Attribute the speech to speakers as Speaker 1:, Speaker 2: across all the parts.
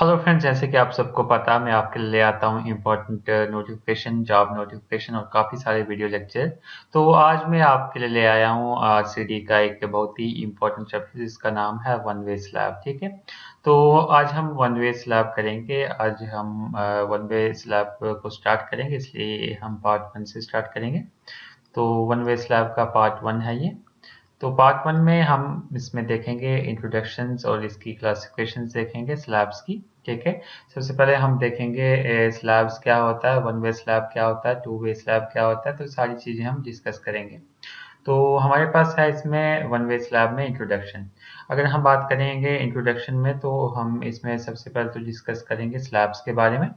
Speaker 1: Hello friends, जैसे कि आप सबको पता मैं आपके लिए ले आता हूँ इम्पोर्टेंट नोटिफिकेशन, जॉब नोटिफिकेशन और काफ़ी सारे वीडियो लेक्चर। तो आज मैं आपके लिए ले आया हूँ आरसीडी का एक बहुत ही इम्पोर्टेंट चैप्टर जिसका नाम है वन वे स्लैब। ठीक है, तो आज हम वन वे स्लैब करेंगे। आज हम वन वे स्लैब को स्टार्ट करेंगे, इसलिए हम पार्ट वन से स्टार्ट करेंगे। तो वन वे स्लैब का पार्ट वन है ये। तो पार्ट वन में हम इसमें देखेंगे इंट्रोडक्शंस और इसकी क्लासिफिकेशंस देखेंगे स्लैब्स की। ठीक है, सबसे पहले हम देखेंगे स्लैब्स क्या होता है, वन वे स्लैब क्या होता है, टू वे स्लैब क्या होता है, तो सारी चीज़ें हम डिस्कस करेंगे। तो हमारे पास है इसमें वन वे स्लैब में इंट्रोडक्शन। अगर हम बात करेंगे इंट्रोडक्शन में, तो हम इसमें सबसे पहले तो डिस्कस करेंगे स्लैब्स के बारे में।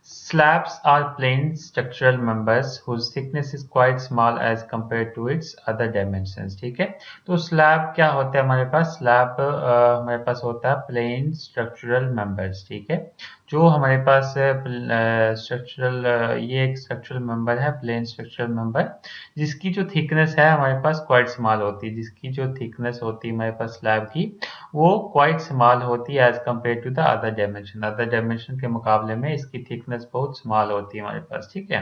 Speaker 1: Slabs are plain structural members whose thickness is quite small as compared to its other dimensions। ठीक है, तो स्लैब क्या होता है हमारे पास? स्लैब हमारे पास होता है प्लेन स्ट्रक्चरल मेंबर्स। ठीक है, जो हमारे पास स्ट्रक्चरल ये एक स्ट्रक्चरल मेंबर है, प्लेन स्ट्रक्चरल मेंबर, जिसकी जो थिकनेस है हमारे पास क्वाइट स्मॉल होती है। जिसकी जो थिकनेस होती है हमारे पास स्लैब की, वो क्वाइट स्मॉल होती है as compare to the other dimension. Other dimension के मुकाबले में इसकी थिकनेस बहुत स्मॉल होती है हमारे पास। ठीक है,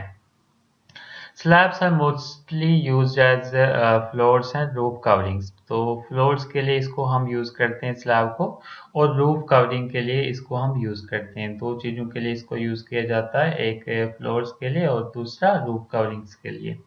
Speaker 1: slabs are mostly used as floors and roof coverings. तो फ्लोर्स के लिए इसको हम यूज करते हैं स्लैब को, और रूफ कवरिंग के लिए इसको हम यूज करते हैं। दो चीजों के लिए इसको यूज किया जाता है, एक फ्लोर्स के लिए और दूसरा रूफ कवरिंग्स के लिए।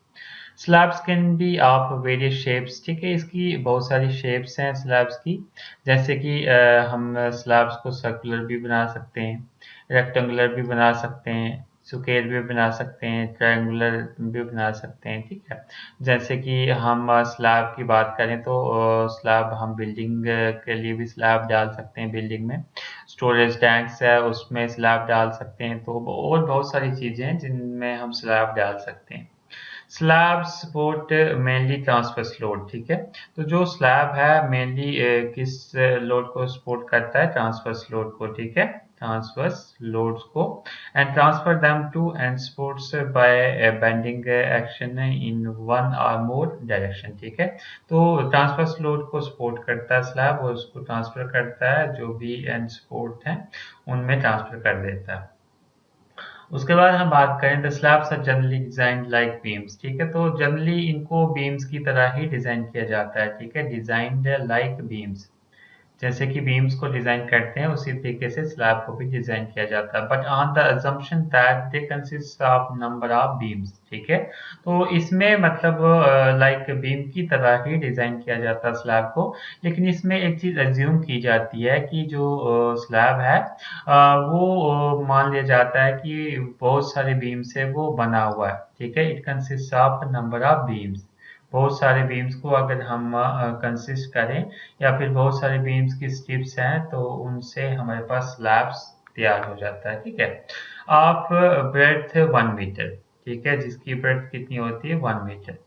Speaker 1: Slabs can be of various shapes. ठीक है, इसकी बहुत सारी शेप्स हैं स्लैब्स की। जैसे कि हम स्लैब्स को सर्कुलर भी बना सकते हैं, रेक्टेंगुलर भी बना सकते हैं, स्क्वायर भी बना सकते हैं, ट्रायंगुलर भी बना सकते हैं। ठीक है, जैसे कि हम स्लैब की बात करें तो स्लैब हम बिल्डिंग के लिए भी स्लैब डाल सकते हैं। बिल्डिंग में स्टोरेज टैंक्स है उसमें स्लैब डाल सकते हैं। तो और बहुत सारी चीज़ें हैं जिनमें हम स्लैब डाल सकते हैं। Slab support mainly transverse load. ठीक है, तो जो स्लैब है मेनली किस लोड को सपोर्ट करता है? ट्रांसवर्स लोड को। ठीक है, ट्रांसवर्स लोड्स को, and transfer them to end supports by bending action in one or more direction. ठीक है, तो ट्रांसवर्स लोड को सपोर्ट करता है स्लैब, और उसको ट्रांसफर करता है, जो भी एंड सपोर्ट है उनमें ट्रांसफर कर देता है। उसके बाद हम बात करें the slabs are generally design like beams. ठीक है, तो जनरली इनको बीम्स की तरह ही डिजाइन किया जाता है। ठीक है, डिजाइंड लाइक बीम्स, जैसे कि बीम्स को डिजाइन करते हैं उसी तरीके से स्लैब को भी डिजाइन किया जाता है, but on the assumption that they consist of number of beams. ठीक है, तो इसमें मतलब लाइक बीम की तरह ही डिजाइन किया जाता है स्लैब को, लेकिन इसमें एक चीज अज्यूम की जाती है कि जो स्लैब है वो मान लिया जाता है कि बहुत सारे बीम से वो बना हुआ है। ठीक है, it consist of number of beams. बहुत सारे बीम्स को अगर हम कंसिस्ट करें, या फिर बहुत सारे बीम्स की स्ट्रिप्स हैं, तो उनसे हमारे पास स्लैब्स तैयार हो जाता है। ठीक है, आप ब्रेड्थ 1 मीटर। ठीक है, जिसकी ब्रेड्थ कितनी होती है? 1 metre.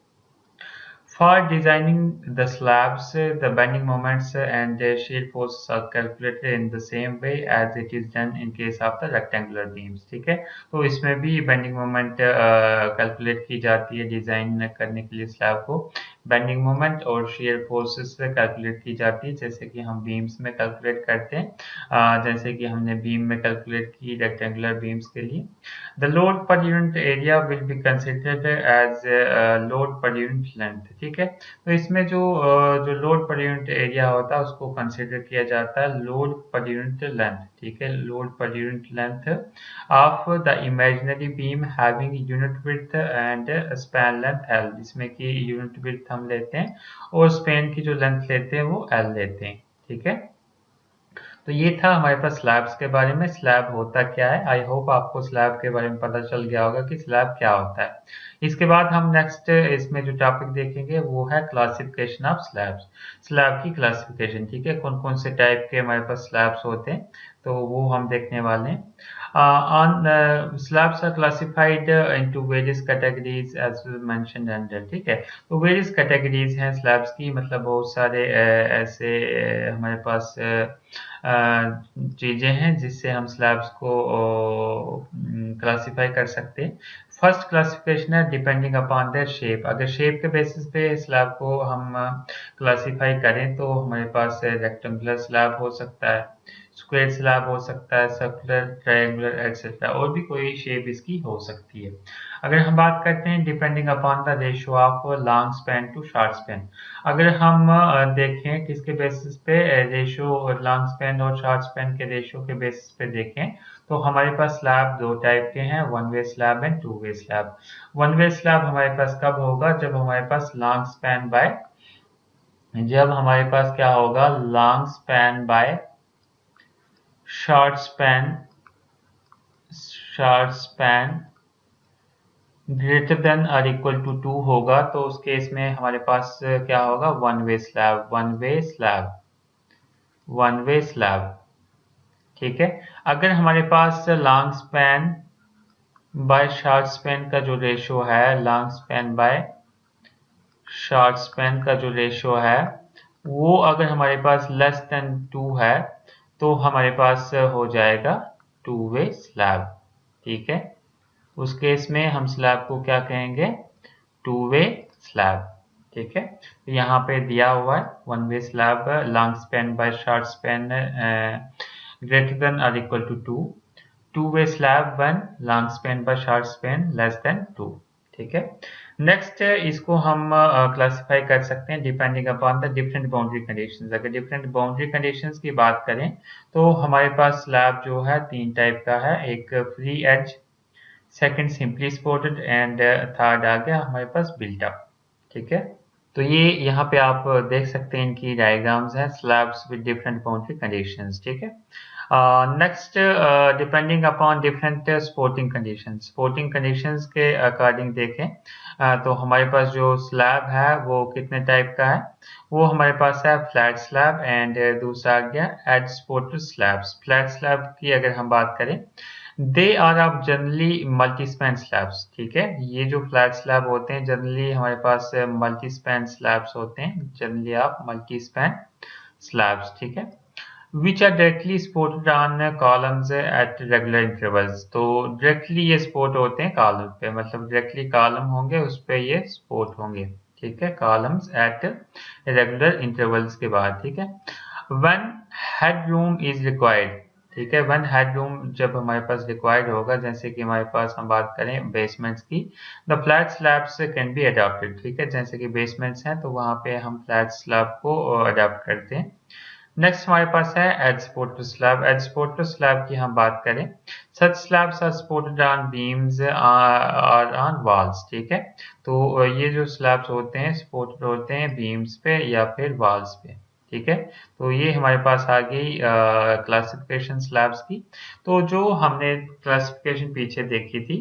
Speaker 1: For designing the slabs, the bending moments and shear forces are calculated in the same way as it is done in case of the rectangular beams। ठीक है, तो इसमें भी बेंडिंग मोमेंट कैलकुलेट की जाती है डिजाइन करने के लिए स्लैब को। बेंडिंग मोमेंट और shear फोर्सेस कैलकुलेट की जाती है, जैसे कि हम बीम्स में कैलकुलेट करते हैं, जैसे कि हमने बीम में कैलकुलेट की रेक्टेंगुलर बीम्स के लिए। The load per unit area will be considered as load per unit length। ठीक है, तो इसमें जो लोड पर यूनिट एरिया होता है उसको कंसिडर किया जाता है लोड पर यूनिट लेंथ। ठीक है, load per unit length of the imaginary beam having unit width and span length L, जिसमें कि यूनिट विड्थ हम लेते हैं और स्पैन की जो लेंथ लेते हैं वो एल लेते हैं। ठीक है, तो ये था हमारे पास स्लैब्स के बारे में। स्लैब होता क्या है? आई होप आपको स्लैब के बारे में पता चल गया होगा कि स्लैब क्या होता है। इसके बाद हम नेक्स्ट इसमें जो टॉपिक देखेंगे वो है क्लासिफिकेशन ऑफ स्लैब्स। स्लैब की क्लासिफिकेशन। ठीक है, कौन कौन से टाइप के हमारे पास स्लैब्स होते हैं, तो वो हम देखने वाले हैं। on slabs are classified into various categories as mentioned under। ठीक है, तो वेरियस कैटेगरीज हैं स्लैब्स की, मतलब बहुत सारे ऐसे हमारे पास चीज़ें हैं जिससे हम स्लैब्स को क्लासिफाई कर सकते हैं। फर्स्ट क्लासिफिकेशन है डिपेंडिंग अपॉन देयर शेप। अगर शेप के बेसिस पे स्लैब को हम क्लासिफाई करें तो हमारे पास रेक्टेंगुलर स्लैब हो सकता है, स्क्वायर स्लैब हो सकता है, सर्कुलर, ट्रायंगुलर एटसेट्रा, और भी कोई शेप इसकी हो सकती है। अगर हम बात करते हैं depending upon the ratio of long span to short span, अगर हम देखें किसके बेसिस पे रेशियो, लॉन्ग स्पैन और शॉर्ट स्पैन के रेशियो के बेसिस पे देखें तो हमारे पास स्लैब दो टाइप के हैं, one way slab and to way slab. One way slab हमारे पास कब होगा, जब हमारे पास लॉन्ग स्पैन बाय, जब हमारे पास क्या होगा, long span by short span, short span greater than और इक्वल टू 2 होगा, तो उस केस में हमारे पास क्या होगा, one way slab, one way slab, one way slab. ठीक है। अगर हमारे पास long span by short span का जो रेशियो है, long span by short span का जो रेशियो है वो अगर हमारे पास लेस देन 2 है तो हमारे पास हो जाएगा टू वे स्लैब। ठीक है। उस केस में हम स्लैब को क्या कहेंगे, टू वे स्लैब। ठीक है। तो यहाँ पे दिया हुआ है one way slab, long span by short span greater than और equal to 2, two way slab one long span by short span less than 2। ठीक है। नेक्स्ट इसको हम क्लासिफाई कर सकते हैं depending upon the different boundary conditions. अगर different boundary conditions की बात करें तो हमारे पास स्लैब जो है तीन टाइप का है, एक free edge, second simply supported and third आ गया हमारे पास बिल्ट अप। ठीक है। तो ये यहाँ पे आप देख सकते हैं, इनकी डायग्राम्स हैं, slabs with different boundary conditions. ठीक है। Next depending upon different supporting conditions, supporting conditions के अकॉर्डिंग देखें तो हमारे पास जो स्लैब है वो कितने टाइप का है, वो हमारे पास है फ्लैट स्लैब एंड दूसरा आ गया as supported slabs. Flat slab की अगर हम बात करें, they are of generally multi span slabs. ठीक है। ये जो फ्लैट स्लैब होते हैं जनरली हमारे पास मल्टी स्पैन स्लैब्स होते हैं, generally of multi span slabs. ठीक है। Which are directly supported on columns at regular intervals. तो डायरेक्टली ये सपोर्ट होते हैं कॉलम पे, मतलब डायरेक्टली कॉलम होंगे उस पे ये सपोर्ट होंगे। ठीक है। कॉलम्स एट रेगुलर इंटरवल्स के बाद। ठीक है। When head room is required. ठीक है। व्हेन हेड रूम जब हमारे पास रिक्वायर्ड होगा, जैसे कि हमारे पास हम बात करें बेसमेंट्स की, the flat slabs can be adopted. ठीक है। जैसे कि बेसमेंट्स हैं तो वहां पे हम फ्लैट स्लैब को अडॉप्ट करते हैं। नेक्स्ट हमारे पास है edge supported slab. Edge supported slab की हम बात करें, such slabs are supported on beams और ऑन वॉल्स। ठीक है। तो ये जो स्लैब्स होते हैं सपोर्टेड होते हैं बीम्स पे या फिर वॉल्स पे। ठीक है। तो ये हमारे पास आ गई क्लासिफिकेशन स्लैब्स की। तो जो हमने क्लासिफिकेशन पीछे देखी थी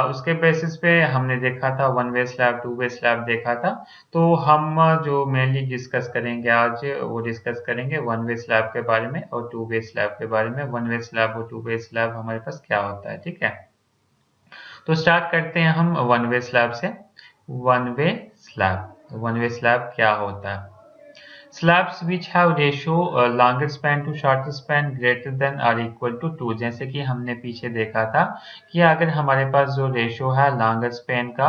Speaker 1: उसके बेसिस पे हमने देखा था one way slab, to way slab देखा था। तो हम जो मेनली डिस्कस करेंगे आज वो डिस्कस करेंगे वन वे स्लैब के बारे में और टू वे स्लैब के बारे में। वन वे स्लैब और टू वे स्लैब हमारे पास क्या होता है। ठीक है। तो स्टार्ट करते हैं हम वन वे स्लैब से। One way slab, one way slab क्या होता है, slabs which have ratio longer span to shorter span greater than और इक्वल टू 2। जैसे कि हमने पीछे देखा था कि अगर हमारे पास जो रेशियो है लॉन्गर स्पैन का,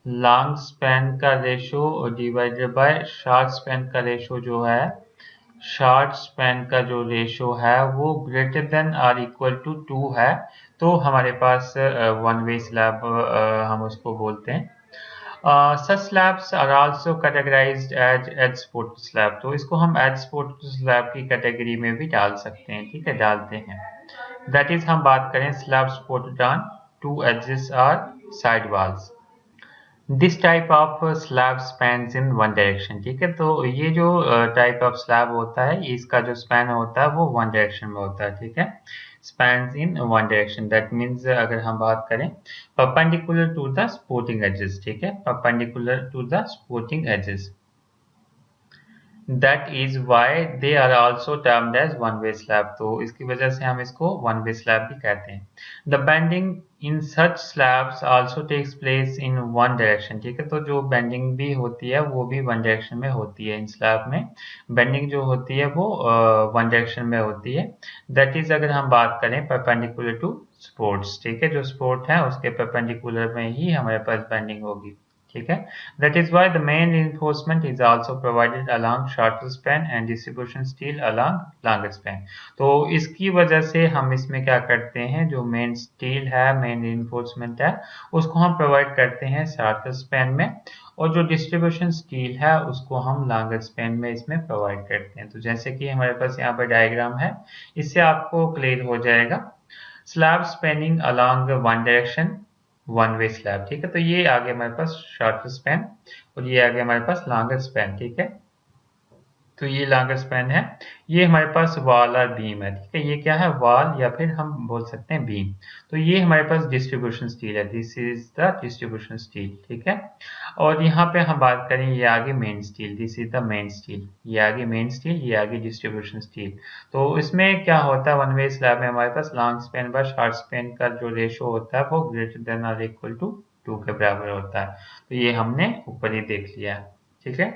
Speaker 1: लॉन्ग स्पैन का ratio divided by short span का रेशियो जो है, शॉर्ट स्पैन का जो रेशियो है वो ग्रेटर देन और इक्वल टू 2 है, तो हमारे पास वन वे स्लैब हम उसको बोलते हैं। such slabs are also categorized as edge support slab। तो इसको हम edge support slab की कैटेगरी में भी डाल सकते हैं। ठीक है, डालते हैं। दैट इज हम बात करें slab supported on two edges or side walls। This type of slab spans in one direction. ठीक है। तो ये जो टाइप ऑफ स्लैब होता है इसका जो स्पैन होता है वो वन डायरेक्शन में होता है। ठीक है। Spans in one direction, that means अगर हम बात करें perpendicular to the supporting edges. ठीक है। Perpendicular to the supporting edges, that is why they are also termed as one way slab. तो इसकी वजह से हम इसको वन वे स्लैब भी कहते हैं। The bending in such slabs also takes place in one direction, ठीक है। तो जो बेंडिंग भी होती है वो भी वन डायरेक्शन में होती है। इन स्लैब में बेंडिंग जो होती है वो वन डायरेक्शन में होती है। दैट इज अगर हम बात करें परपेंडिकुलर टू सपोर्ट्स, ठीक है। जो सपोर्ट है उसके परपेंडिकुलर में ही हमारे पास बेंडिंग होगी, ठीक है। That is why the main reinforcement is also provided along shorter span and distribution steel along longer span. तो इसकी वजह से हम इसमें क्या करते हैं, जो मेन स्टील है, मेन reinforcement है, उसको हम प्रोवाइड करते हैं शॉर्टर स्पैन में, और जो डिस्ट्रीब्यूशन स्टील है उसको हम लॉन्गर स्पैन में इसमें प्रोवाइड करते हैं। तो जैसे कि हमारे पास यहाँ पर डायग्राम है, इससे आपको क्लियर हो जाएगा। Slab spanning along one direction, one way slab, ठीक है। तो ये आगे हमारे पास शॉर्टर स्पैन और ये आगे हमारे पास लॉन्गर स्पैन, ठीक है। तो ये लॉन्गर स्पैन है, ये हमारे पास वॉल और बीम है, ठीक है। ये क्या है, वॉल या फिर हम बोल सकते हैं बीम। तो ये हमारे पास डिस्ट्रीब्यूशन स्टील है, this is the distribution steel, ठीक है। और यहाँ पे हम बात करें, ये आगे main steel, this is the main steel, ये आगे मेन स्टील, ये आगे डिस्ट्रीब्यूशन स्टील। तो इसमें क्या होता है, वन वे स्लैब में हमारे पास लॉन्ग स्पैन व शॉर्ट स्पैन का जो रेशो होता है वो ग्रेटर देन और इक्वल टू 2 के बराबर होता है। तो ये हमने ऊपर ही देख लिया है, ठीक है।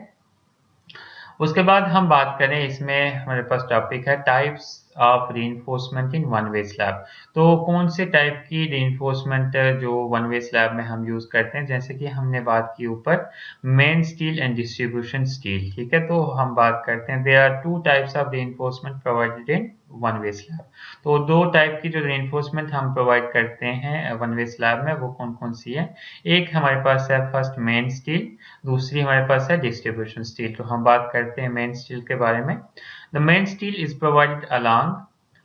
Speaker 1: उसके बाद हम बात करें, इसमें हमारे पास टॉपिक है types of reinforcement in one way slab. तो कौन से टाइप की रीइंफोर्समेंट जो वन वे स्लैब में हम यूज करते हैं, जैसे कि हमने बात की ऊपर main steel and distribution steel, ठीक है। तो हम बात करते हैं, there are two types of reinforcement provided in one way slab. तो दो टाइप की जो रीइंफोर्समेंट हम प्रोवाइड करते हैं वन वे स्लैब में, वो कौन कौन सी है। एक हमारे पास है फर्स्ट मेन स्टील, दूसरी हमारे पास है डिस्ट्रीब्यूशन स्टील। तो हम बात करते हैं मेन स्टील के बारे में। The main steel is provided along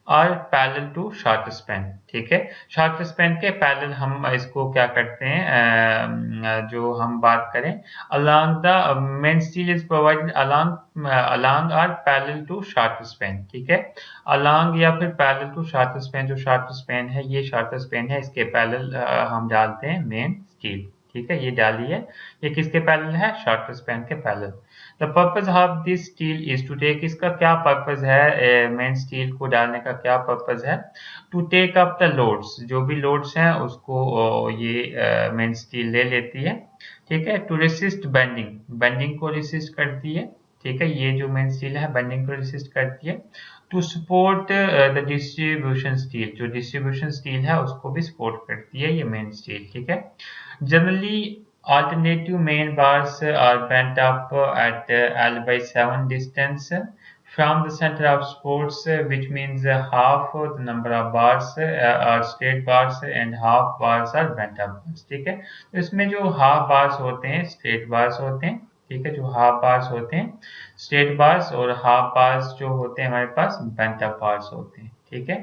Speaker 1: और पैरेलल टू शॉर्ट स्पैन, ठीक है। शॉर्ट स्पैन के पैरेलल हम इसको क्या करते हैं, जो हम बात करें, along the main steel is provided along और पैरेलल टू शॉर्ट स्पैन, ठीक है। अलोंग या फिर पैरेलल टू शॉर्ट स्पैन, जो शॉर्ट स्पैन है, ये शॉर्ट स्पैन है, इसके पैरेलल हम डालते हैं मेन स्टील, ठीक है। ये डालिए, ये किसके पैरेलल है, शॉर्ट स्पैन के parallel. The purpose of this steel is to take, इसका क्या पर्पज है, मेन स्टील को डालने का क्या पर्पज है, to take up the loads, जो भी लोड्स हैं उसको ये मेन स्टील ले लेती है, ठीक है। टू रेसिस्ट बेंडिंग, बेंडिंग को रेसिस्ट करती है, ठीक है। ये जो मेन स्टील है बेंडिंग को रेसिस्ट करती है। To support the distribution steel, जो डिस्ट्रीब्यूशन स्टील है उसको भी सपोर्ट करती है ये मेन स्टील, ठीक है। Generally, alternative main bars are bent up at L/7 distance from the center of supports, which means half the number of bars are straight bars and half bars are bent up bars, ठीक है। तो इसमें जो half bars होते हैं straight bars होते हैं, ठीक है। जो हाफ बार्स होते हैं स्ट्रेट बार्स और हाफ बार्स जो होते हैं हमारे पास बेंट अप बार्स होते हैं, ठीक है।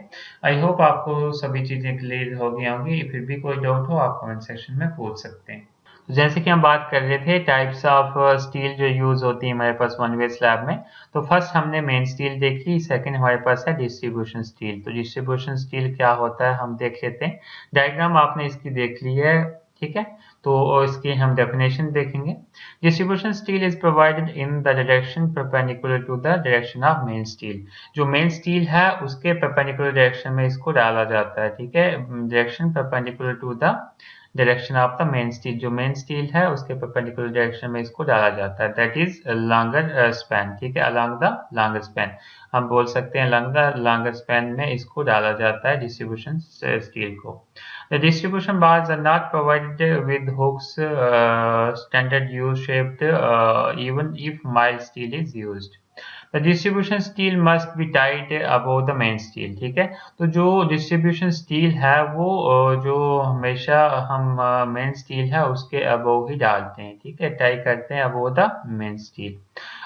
Speaker 1: आई होप आपको सभी चीजें क्लियर हो गई होंगी। फिर भी कोई डाउट हो आप कमेंट सेक्शन में पूछ सकते हैं। तो जैसे कि हम बात कर रहे थे टाइप्स ऑफ स्टील जो यूज होती है हमारे पास वन वे स्लैब में, तो फर्स्ट हमने मेन स्टील देख ली, सेकंड हमारे पास है डिस्ट्रीब्यूशन स्टील। तो डिस्ट्रीब्यूशन स्टील क्या होता है हम देख लेते हैं। डायग्राम आपने इसकी देख ली है, ठीक है। तो इसकी हम डेफिनेशन देखेंगे। Distribution steel is provided in the direction perpendicular to the direction of main steel. जो मेन स्टील है उसके परपेंडिकुलर डायरेक्शन में इसको डाला जाता है, ठीक है। Direction perpendicular to the direction of the main steel, जो मेन स्टील है उसके परपेंडिकुलर डायरेक्शन में इसको डाला जाता है, दैट इज लॉन्गर स्पैन, ठीक है। अलोंग द लॉन्गर स्पैन, हम बोल सकते हैं अलोंग द लॉन्गर स्पैन में इसको डाला जाता है डिस्ट्रीब्यूशन स्टील को। The distribution bars are not provided with hooks, standard U-shaped, even if mild steel is used. The distribution steel must be tied above the main steel, ठीक है। तो जो डिस्ट्रीब्यूशन स्टील है वो जो हमेशा हम मेन स्टील है उसके अबोव ही डालते हैं, ठीक है, टाई करते हैं above the main steel.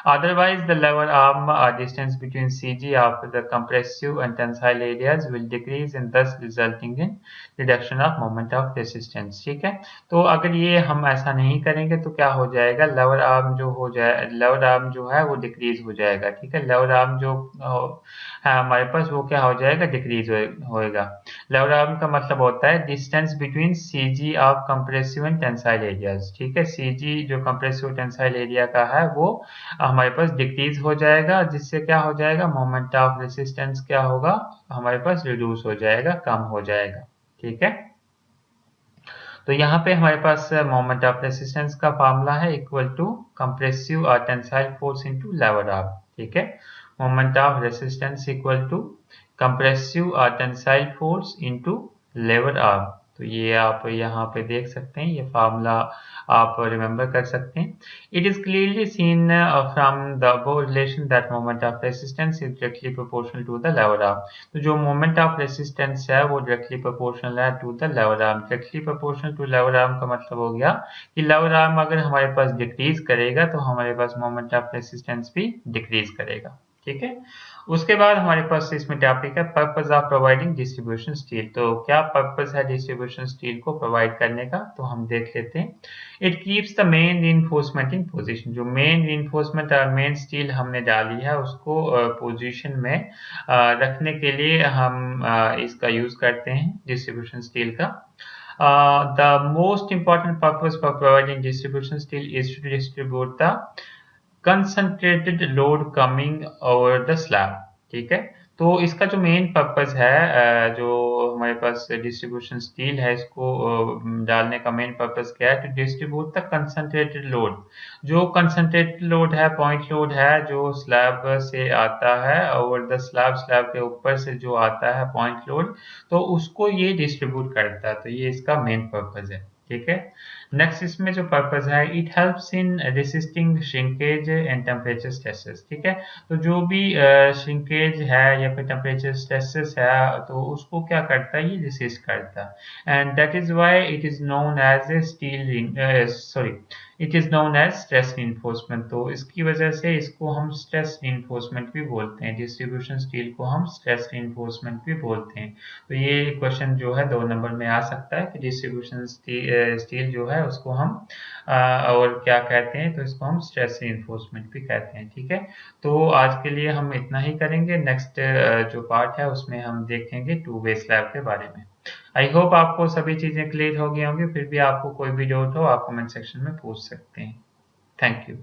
Speaker 1: Otherwise, the lower arm distance between CG of the compressive and tensile areas will decrease and thus resulting in reduction of moment of resistance, ठीक है। तो अगर ये हम ऐसा नहीं करेंगे तो क्या हो जाएगा, लोअर आर्म जो हो जाए, लोअर आर्म जो है वो डिक्रीज हो जाएगा, ठीक है। लोअर आर्म जो है हमारे पास वो क्या हो जाएगा, डिक्रीज होएगा। लोअर आर्म का मतलब होता है distance between CG of compressive and tensile areas, ठीक है। सीजी जो कंप्रेसिव टेंसाइल एरिया का है वो हमारे पास डिक्रीज हो जाएगा, जिससे क्या हो जाएगा, मोमेंट ऑफ रेसिस्टेंस क्या होगा हमारे पास रिड्यूस हो जाएगा, कम हो जाएगा, ठीक है। तो यहाँ पे हमारे पास मोमेंट ऑफ रेसिस्टेंस का फार्मूला है equal to compressive tensile force into lever arm, ठीक है। Moment of resistance equal to compressive tensile force into lever arm. तो ये आप यहाँ पे देख सकते हैं, ये फार्मूला आप रिमेम्बर कर सकते हैं। It is clearly seen from the above relation that moment of resistance is directly proportional to the lever arm. तो जो मोमेंट ऑफ रेसिस्टेंस है वो डायरेक्टली प्रोपोर्शनल है to the lever arm. Directly proportional to lever arm का मतलब हो गया कि लेवर आर्म अगर हमारे पास डिक्रीज करेगा तो हमारे पास मोमेंट ऑफ रेसिस्टेंस भी डिक्रीज करेगा, ठीक है। उसके बाद हमारे पास इसमें टॉपिक है purpose of providing distribution steel. तो क्या पर्पस है डिस्ट्रीब्यूशन स्टील को प्रोवाइड करने का, तो हम देख लेते हैं। It keeps the main reinforcement in position. जो मेन रीइंफोर्समेंट और मेन स्टील हमने डाली है उसको पोजीशन में रखने के लिए हम इसका यूज करते हैं डिस्ट्रीब्यूशन स्टील का। The most important purpose for providing distribution steel is to distribute the concentrated load coming over the slab, ठीक है। तो इसका जो मेन पर्पस है, जो हमारे पास डिस्ट्रीब्यूशन स्टील है, इसको डालने का मेन पर्पस क्या है, to distribute the concentrated load. जो कंसंट्रेटेड लोड है, पॉइंट लोड है, जो स्लैब से आता है ओवर द स्लैब, स्लैब के ऊपर से जो आता है पॉइंट लोड, तो उसको ये डिस्ट्रीब्यूट करता है। तो ये इसका मेन पर्पस है, ठीक है। नेक्स्ट इसमें जो पर्पस है, it helps in resisting shrinkage and temperature stresses, ठीक है। तो जो भी श्रिंकेज है या फिर टेम्परेचर स्ट्रेसेस है, तो उसको क्या करता है, ये रेसिस्ट करता है। And that is why it is known as a it is known as stress reinforcement. तो इसकी वजह से इसको हम स्ट्रेस रीइंफोर्समेंट भी बोलते हैं। डिस्ट्रीब्यूशन स्टील को हम स्ट्रेस रीइंफोर्समेंट भी बोलते हैं। तो ये क्वेश्चन जो है 2 नंबर में आ सकता है कि डिस्ट्रीब्यूशन स्टील जो है उसको हम और क्या कहते हैं, तो इसको हम स्ट्रेस रीइंफोर्समेंट भी कहते हैं, ठीक है। तो आज के लिए हम इतना ही करेंगे। नेक्स्ट जो पार्ट है उसमें हम देखेंगे 2 वे स्लैब के बारे में। आई होप आपको सभी चीजें क्लियर हो गई होंगी। फिर भी आपको कोई भी डाउट हो आप कमेंट सेक्शन में पूछ सकते हैं। Thank you.